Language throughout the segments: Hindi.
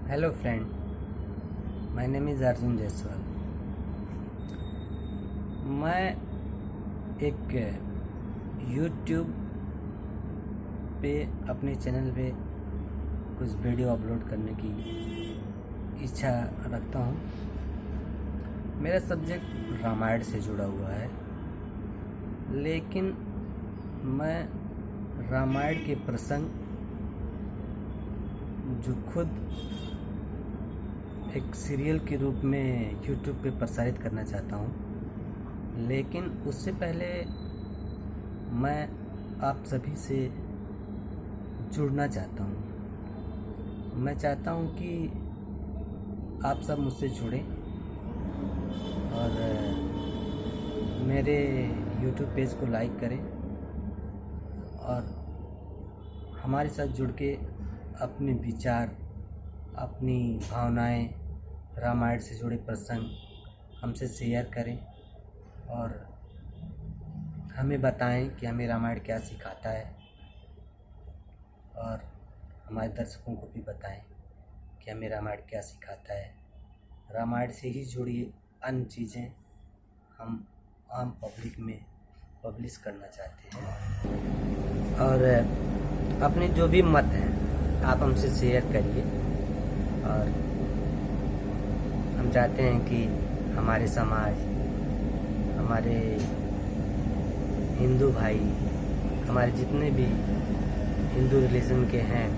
Hello friend, my name is Arjun Jaiswal. मैं एक यूट्यूब पे अपने चैनल पे कुछ वीडियो अपलोड करने की इच्छा रखता हूँ। मेरा सब्जेक्ट रामायण से जुड़ा हुआ है, लेकिन मैं रामायण के प्रसंग जो खुद एक सीरियल के रूप में यूट्यूब पे प्रसारित करना चाहता हूँ। लेकिन उससे पहले मैं आप सभी से जुड़ना चाहता हूँ। मैं चाहता हूँ कि आप सब मुझसे जुड़ें और मेरे यूट्यूब पेज को लाइक करें और हमारे साथ जुड़ के अपने विचार, अपनी भावनाएं, रामायण से जुड़े प्रसंग हमसे शेयर करें और हमें बताएं कि हमें रामायण क्या सिखाता है, और हमारे दर्शकों को भी बताएं कि हमें रामायण क्या सिखाता है। रामायण से ही जुड़ी अन्य चीज़ें हम आम पब्लिक में पब्लिश करना चाहते हैं। और अपने जो भी मत हैं आप हमसे शेयर करिए। और हम चाहते हैं कि हमारे समाज, हमारे हिंदू भाई, हमारे जितने भी हिंदू रिलीजन के हैं,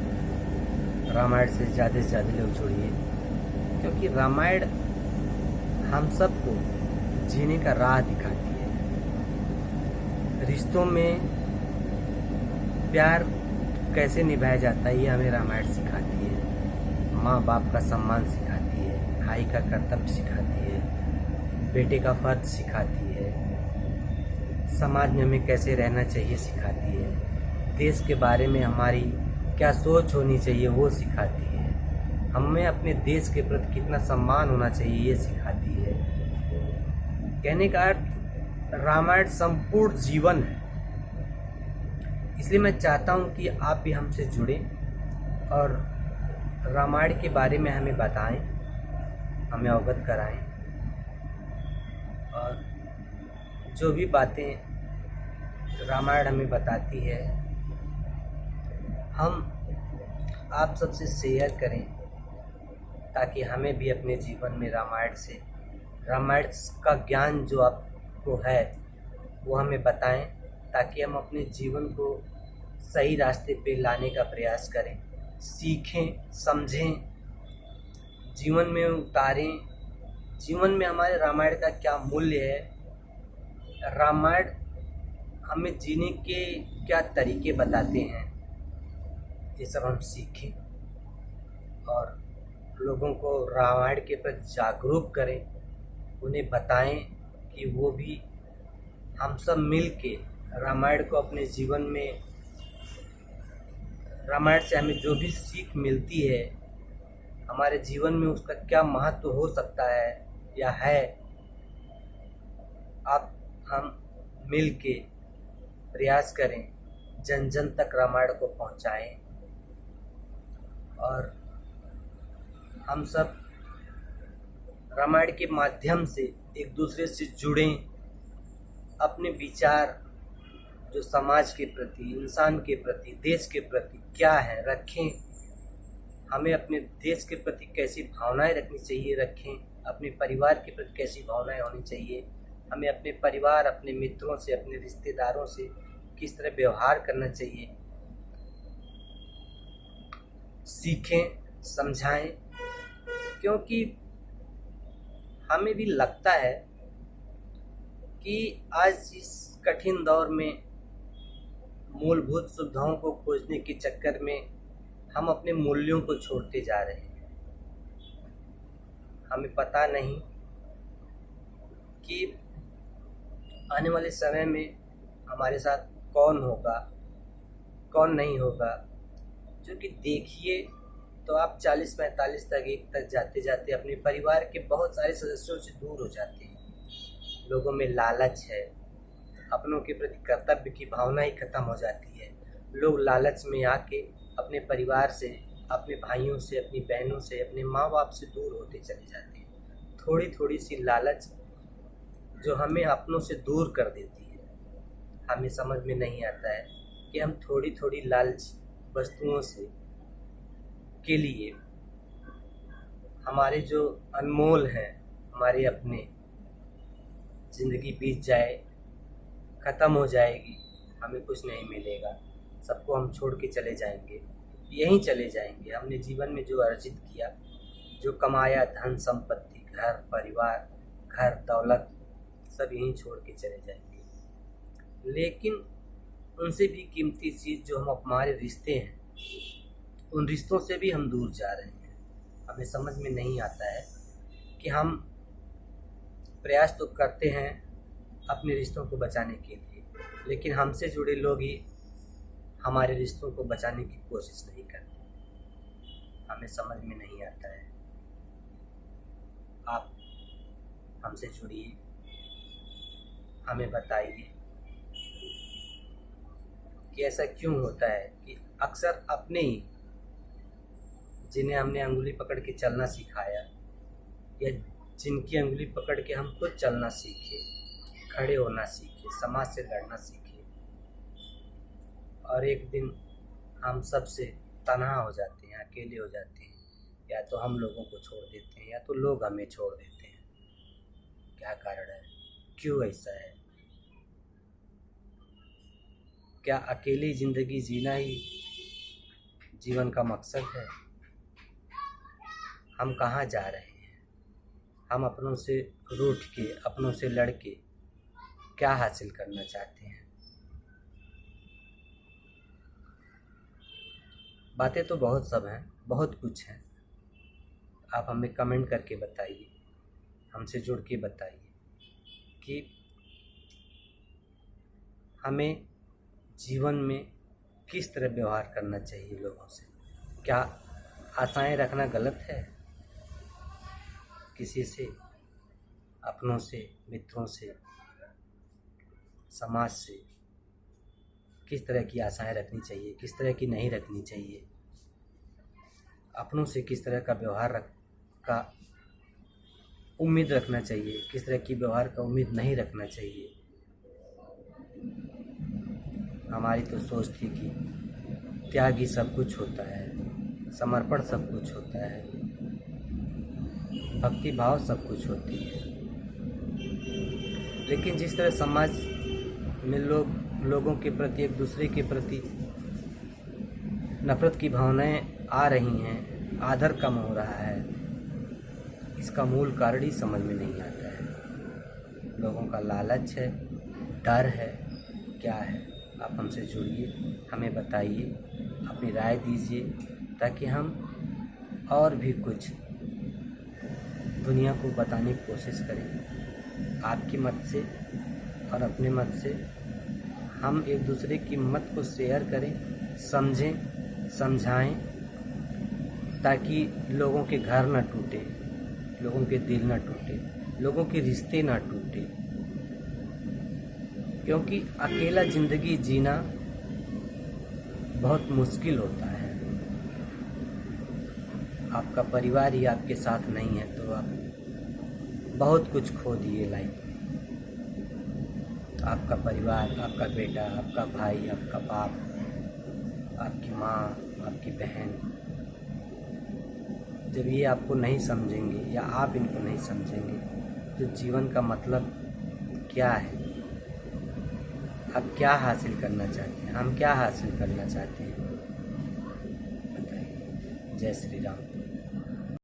रामायण से ज़्यादा लोग जुड़िए, क्योंकि रामायण हम सबको जीने का राह दिखाती है। रिश्तों में प्यार कैसे निभाया जाता है ये हमें रामायण सिखाती है। माँ बाप का सम्मान सिखाती है, भाई का कर्तव्य सिखाती है, बेटे का फर्ज सिखाती है, समाज में हमें कैसे रहना चाहिए सिखाती है, देश के बारे में हमारी क्या सोच होनी चाहिए वो सिखाती है, हमें अपने देश के प्रति कितना सम्मान होना चाहिए ये सिखाती है। कहने का अर्थ रामायण संपूर्ण जीवन है। इसलिए मैं चाहता हूँ कि आप भी हमसे जुड़ें और रामायण के बारे में हमें बताएं, हमें अवगत कराएं, और जो भी बातें रामायण हमें बताती है हम आप सबसे शेयर करें, ताकि हमें भी अपने जीवन में रामायण का ज्ञान जो आपको है वो हमें बताएं, ताकि हम अपने जीवन को सही रास्ते पे लाने का प्रयास करें, सीखें, समझें, जीवन में उतारें। जीवन में हमारे रामायण का क्या मूल्य है, रामायण हमें जीने के क्या तरीके बताते हैं, ये सब हम सीखें और लोगों को रामायण के प्रति जागरूक करें, उन्हें बताएं कि वो भी हम सब मिल के रामायण को अपने जीवन में, रामायण से हमें जो भी सीख मिलती है हमारे जीवन में उसका क्या महत्व हो सकता है या है, आप हम मिल के प्रयास करें, जन जन तक रामायण को पहुंचाएं और हम सब रामायण के माध्यम से एक दूसरे से जुड़ें, अपने विचार जो समाज के प्रति, इंसान के प्रति, देश के प्रति क्या है रखें। हमें अपने देश के प्रति कैसी भावनाएं रखनी चाहिए रखें, अपने परिवार के प्रति कैसी भावनाएं होनी चाहिए, हमें अपने परिवार, अपने मित्रों से, अपने रिश्तेदारों से किस तरह व्यवहार करना चाहिए, सीखें, समझाएं। क्योंकि हमें भी लगता है कि आज इस कठिन दौर में मूलभूत सुविधाओं को खोजने के चक्कर में हम अपने मूल्यों को छोड़ते जा रहे हैं। हमें पता नहीं कि आने वाले समय में हमारे साथ कौन होगा, कौन नहीं होगा। क्योंकि देखिए तो आप 40-45 तक जाते जाते अपने परिवार के बहुत सारे सदस्यों से दूर हो जाते हैं। लोगों में लालच है, अपनों के प्रति कर्तव्य की भावना ही खत्म हो जाती है। लोग लालच में आके अपने परिवार से, अपने भाइयों से, अपनी बहनों से, अपने माँ बाप से दूर होते चले जाते हैं। थोड़ी थोड़ी सी लालच जो हमें अपनों से दूर कर देती है। हमें समझ में नहीं आता है कि हम थोड़ी थोड़ी लालच वस्तुओं से के लिए हमारे जो अनमोल हैं, हमारे अपने ज़िंदगी बीत जाए, ख़त्म हो जाएगी, हमें कुछ नहीं मिलेगा, सबको हम छोड़ के चले जाएंगे, यहीं चले जाएंगे। हमने जीवन में जो अर्जित किया, जो कमाया, धन संपत्ति, घर परिवार, घर दौलत, सब यहीं छोड़ के चले जाएंगे। लेकिन उनसे भी कीमती चीज़ जो हम हमारे रिश्ते हैं, उन रिश्तों से भी हम दूर जा रहे हैं। हमें समझ में नहीं आता है कि हम प्रयास तो करते हैं अपने रिश्तों को बचाने के लिए, लेकिन हमसे जुड़े लोग ही हमारे रिश्तों को बचाने की कोशिश नहीं करते। हमें समझ में नहीं आता है। आप हमसे जुड़िए, हमें बताइए कि ऐसा क्यों होता है कि अक्सर अपने ही, जिन्हें हमने अंगुली पकड़ के चलना सिखाया या जिनकी अंगुली पकड़ के हम खुद चलना सीखे, खड़े होना सीखे, समाज से लड़ना सीखे, और एक दिन हम सब से तन्हा हो जाते हैं, अकेले हो जाते हैं, या तो हम लोगों को छोड़ देते हैं या तो लोग हमें छोड़ देते हैं। क्या कारण है? क्यों ऐसा है? क्या अकेली ज़िंदगी जीना ही जीवन का मकसद है? हम कहाँ जा रहे हैं? हम अपनों से रूठ के, अपनों से लड़ के क्या हासिल करना चाहते हैं? बातें तो बहुत सब हैं, बहुत कुछ हैं। आप हमें कमेंट करके बताइए, हमसे जुड़ के बताइए कि हमें जीवन में किस तरह व्यवहार करना चाहिए लोगों से। क्या आशाएं रखना गलत है? किसी से, अपनों से, मित्रों से, समाज से किस तरह की आशाएं रखनी चाहिए, किस तरह की नहीं रखनी चाहिए? अपनों से किस तरह का व्यवहार का उम्मीद रखना चाहिए, किस तरह की व्यवहार का उम्मीद नहीं रखना चाहिए? हमारी तो सोच थी कि त्याग ही सब कुछ होता है, समर्पण सब कुछ होता है, भक्ति भाव सब कुछ होती है। लेकिन जिस तरह समाज में लोगों के प्रति, एक दूसरे के प्रति नफरत की भावनाएं आ रही हैं, आदर कम हो रहा है, इसका मूल कारण ही समझ में नहीं आता है। लोगों का लालच है, डर है, क्या है? आप हमसे जुड़िए, हमें बताइए, अपनी राय दीजिए, ताकि हम और भी कुछ दुनिया को बताने की कोशिश करें। आपकी मत से और अपने मत से हम एक दूसरे की मत को शेयर करें, समझें, समझाएं, ताकि लोगों के घर ना टूटे, लोगों के दिल ना टूटे, लोगों के रिश्ते ना टूटे। क्योंकि अकेला ज़िंदगी जीना बहुत मुश्किल होता है। आपका परिवार ही आपके साथ नहीं है तो आप बहुत कुछ खो दिए लाइफ में। आपका परिवार, आपका बेटा, आपका भाई, आपका बाप, आपकी माँ, आपकी बहन, जब ये आपको नहीं समझेंगे या आप इनको नहीं समझेंगे तो जीवन का मतलब क्या है? आप क्या हासिल करना चाहते हैं? हम क्या हासिल करना चाहते हैं? बताइए। जय श्री राम।